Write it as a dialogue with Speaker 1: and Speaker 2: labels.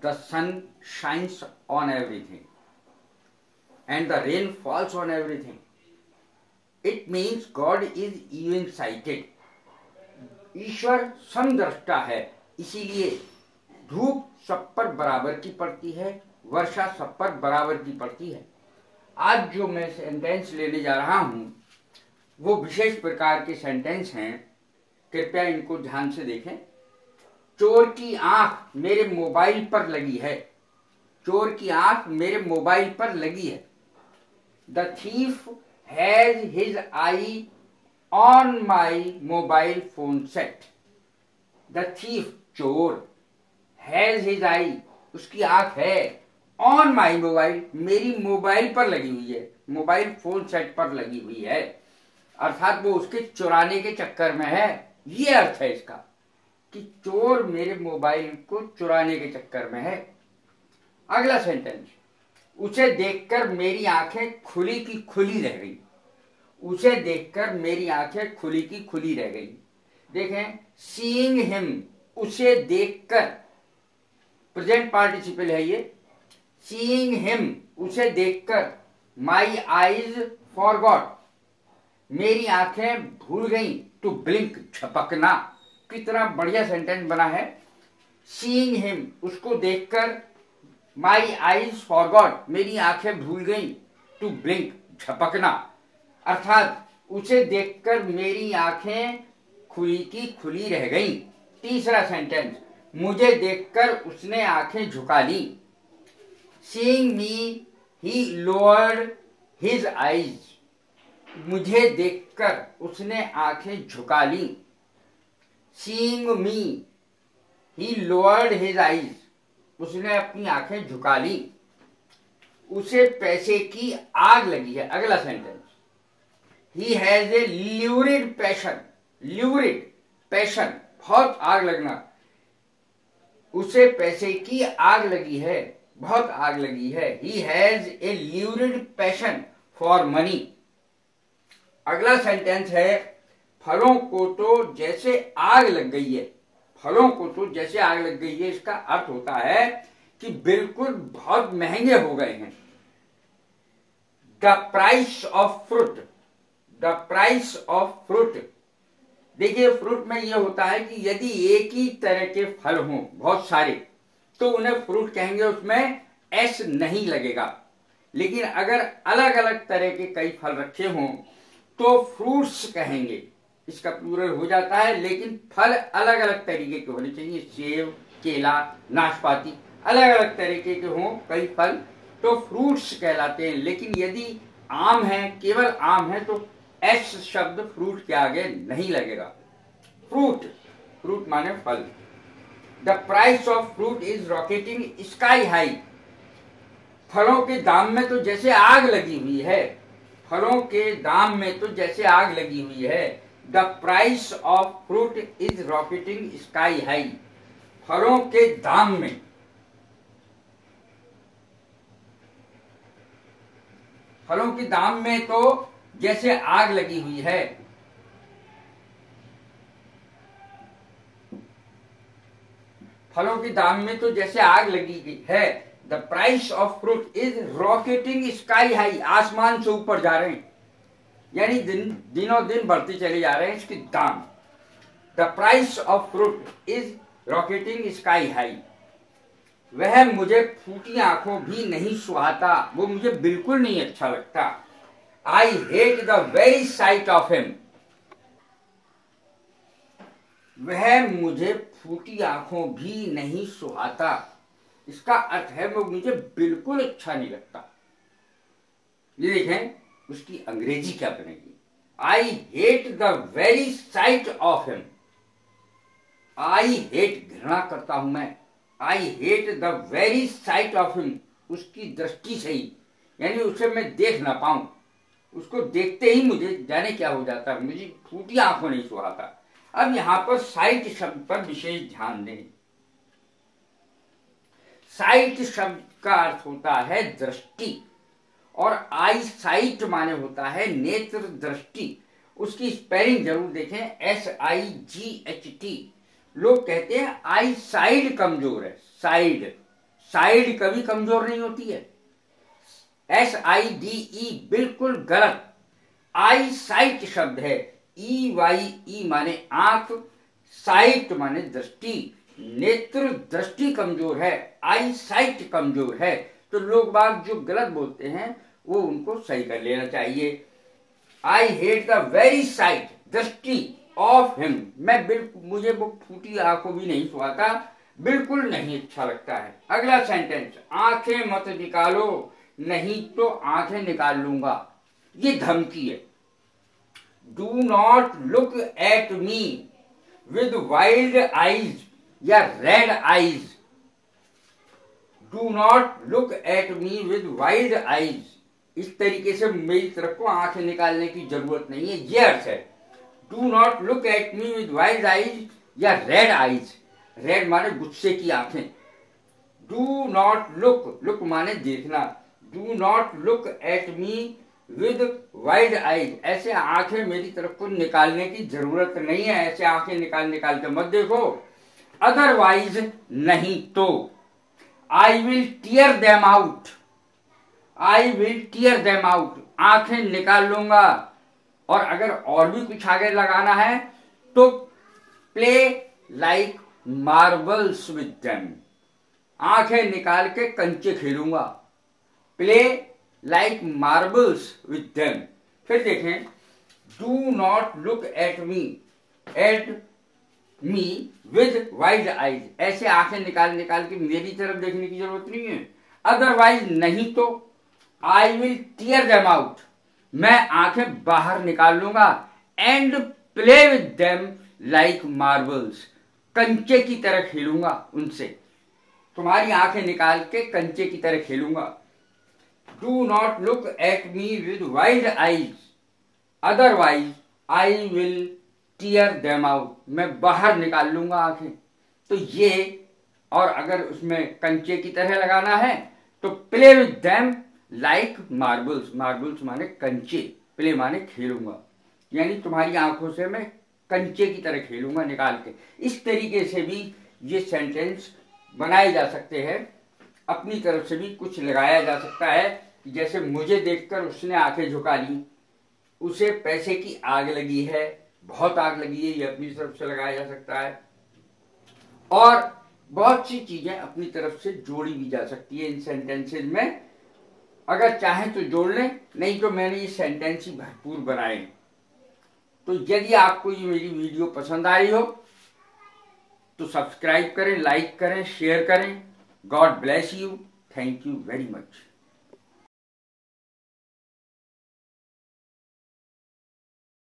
Speaker 1: The sun shines on everything and the rain falls on everything, it means god is even sighted. ईश्वर समदृष्टा है, इसीलिए धूप सब पर बराबर की पड़ती है, वर्षा सब पर बराबर की पड़ती है। आज जो मैं सेंटेंस लेने जा रहा हूं वो विशेष प्रकार के सेंटेंस हैं, कृपया इनको ध्यान से देखें। चोर की आंख मेरे मोबाइल पर लगी है, चोर की आंख मेरे मोबाइल पर लगी है। The thief has his I on my mobile phone set. The thief चोर, हैज हिज आई उसकी आंख है, ऑन माई मोबाइल मेरी मोबाइल पर लगी हुई है, मोबाइल फोन सेट पर लगी हुई है, अर्थात वो उसके चुराने के चक्कर में है। ये अर्थ है इसका कि चोर मेरे मोबाइल को चुराने के चक्कर में है। अगला सेंटेंस, उसे देखकर मेरी आंखें खुली की खुली रह गई। उसे देखकर मेरी आंखें खुली की खुली रह गई। देखें, सीइंग हिम, उसे देखकर, प्रेजेंट पार्टिसिपल है ये। सीइंग हिम, उसे देखकर, माई आईज फॉरगॉट, मेरी आंखें भूल गई, टू ब्लिंक, झपकना। कितना बढ़िया सेंटेंस बना है। सीइंग हिम, उसको देखकर, माई आईज फॉरगॉट, मेरी आंखें भूल गई, टू ब्लिंक, झपकना, अर्थात उसे देखकर मेरी आंखें खुली की खुली रह गई। तीसरा सेंटेंस, मुझे देखकर उसने आंखें झुका ली। Seeing me, he lowered his eyes. मुझे देखकर उसने आंखें झुका ली। Seeing me, he lowered his eyes. उसने अपनी आंखें झुका ली। उसे पैसे की आग लगी है। अगला sentence, he has a lurid passion. Lurid passion, बहुत आग लगना। उसे पैसे की आग लगी है, बहुत आग लगी है। He has a lurid passion for money. अगला सेंटेंस है, फलों को तो जैसे आग लग गई है। फलों को तो जैसे आग लग गई है, इसका अर्थ होता है कि बिल्कुल बहुत महंगे हो गए हैं। The price of fruit, the price of fruit. देखिए, फ्रूट में यह होता है कि यदि एक ही तरह के फल हों बहुत सारे तो उन्हें फ्रूट कहेंगे, उसमें एस नहीं लगेगा। लेकिन अगर अलग अलग तरह के कई फल रखे हों तो फ्रूट्स कहेंगे, इसका प्लूरल हो जाता है। लेकिन फल अलग अलग तरीके के होने चाहिए, सेब, केला, नाशपाती, अलग अलग तरीके के हों कई फल तो फ्रूट्स कहलाते हैं। लेकिन यदि आम है, केवल आम है, तो एस शब्द फ्रूट के आगे नहीं लगेगा। फ्रूट, फ्रूट माने फल। The price of fruit is rocketing sky high. फलों के दाम में तो जैसे आग लगी हुई है, फलों के दाम में तो जैसे आग लगी हुई है। The price of fruit is rocketing sky high. फलों के दाम में, फलों के दाम में तो जैसे आग लगी हुई है। फलों के दाम में तो जैसे आग लगी हुई है। The price of fruit is rocketing sky high, आसमान से ऊपर जा रहे हैं, यानी दिनों दिन बढ़ते चले जा रहे हैं इसके दाम। The price of fruit is rocketing sky high. वह मुझे फूटी आंखों भी नहीं सुहाता, वो मुझे बिल्कुल नहीं अच्छा लगता। I hate the very site of him. वह मुझे फूटी आंखों भी नहीं सुहाता, इसका अर्थ है वो मुझे बिल्कुल अच्छा नहीं लगता। ये देखें उसकी अंग्रेजी क्या बनेगी, I hate the very site of him. I hate, घृणा करता हूं मैं। I hate the very site of him, उसकी दृष्टि से ही, यानी उसे मैं देख ना पाऊं, उसको देखते ही मुझे जाने क्या हो जाता है, मुझे फूटी आंखों नहीं सुहाता। अब यहां पर साइट शब्द पर विशेष ध्यान दें। साइट शब्द का अर्थ होता है दृष्टि, और आई साइट माने होता है नेत्र दृष्टि। उसकी स्पेलिंग जरूर देखें, SIGHT। लोग कहते हैं आई साइड कमजोर है, साइड, साइड कभी कमजोर नहीं होती है। SIDE बिल्कुल गलत। आई साइट शब्द है। EYE माने आंख, साइट माने दृष्टि। नेत्र दृष्टि कमजोर है, आई साइट कमजोर है। तो लोग बाग जो गलत बोलते हैं वो उनको सही कर लेना चाहिए। I hate the very site, दृष्टि ऑफ हिम। मैं बिल्कुल, मुझे वो फूटी आंखों भी नहीं सुहाता, बिल्कुल नहीं अच्छा लगता है। अगला सेंटेंस, आंखें मत निकालो नहीं तो आंखें निकाल लूंगा। ये धमकी है। Do not look at me with wild eyes या red eyes. Do not look at me with wild eyes. इस तरीके से मेरी तरफ को आंखें निकालने की जरूरत नहीं है, ये अर्थ है। Do not look at me with wild eyes या रेड आईज। रेड माने गुस्से की आंखें। डू नॉट लुक, लुक माने देखना। Do not look at me with wide eyes. ऐसे आंखें मेरी तरफ को निकालने की जरूरत नहीं है, ऐसे आंखें निकाल के मत देखो। अदरवाइज नहीं तो I will tear them out. I will tear them out, आंखें निकाल लूंगा। और अगर और भी कुछ आगे लगाना है तो play like marbles with them, आंखें निकाल के कंचे खेलूंगा। Play like marbles with them. फिर देखें, do not look at me with wide eyes. ऐसे आंखें निकाल के मेरी तरफ देखने की जरूरत नहीं है। अदरवाइज नहीं तो I will tear them out, मैं आंखें बाहर निकाल लूंगा। And play with them like marbles, कंचे की तरह खेलूंगा उनसे। तुम्हारी आंखें निकाल के कंचे की तरह खेलूंगा। Do not look at me with wide eyes, otherwise I will tear them out, मैं बाहर निकाल लूंगा आंखें। तो ये, और अगर उसमें कंचे की तरह लगाना है तो play with them like marbles. Marbles माने कंचे, प्ले माने खेलूंगा, यानी तुम्हारी आंखों से मैं कंचे की तरह खेलूंगा निकाल के। इस तरीके से भी ये सेंटेंस बनाए जा सकते हैं। अपनी तरफ से भी कुछ लगाया जा सकता है, जैसे मुझे देखकर उसने आंखें झुका ली, उसे पैसे की आग लगी है, बहुत आग लगी है, ये अपनी तरफ से लगाया जा सकता है। और बहुत सी चीजें अपनी तरफ से जोड़ी भी जा सकती है इन सेंटेंसेज में। अगर चाहें तो जोड़ लें, नहीं तो मैंने ये सेंटेंस ही भरपूर बनाए। तो यदि आपको ये मेरी वीडियो पसंद आई हो तो सब्सक्राइब करें, लाइक करें, शेयर करें। God bless you. Thank you very much.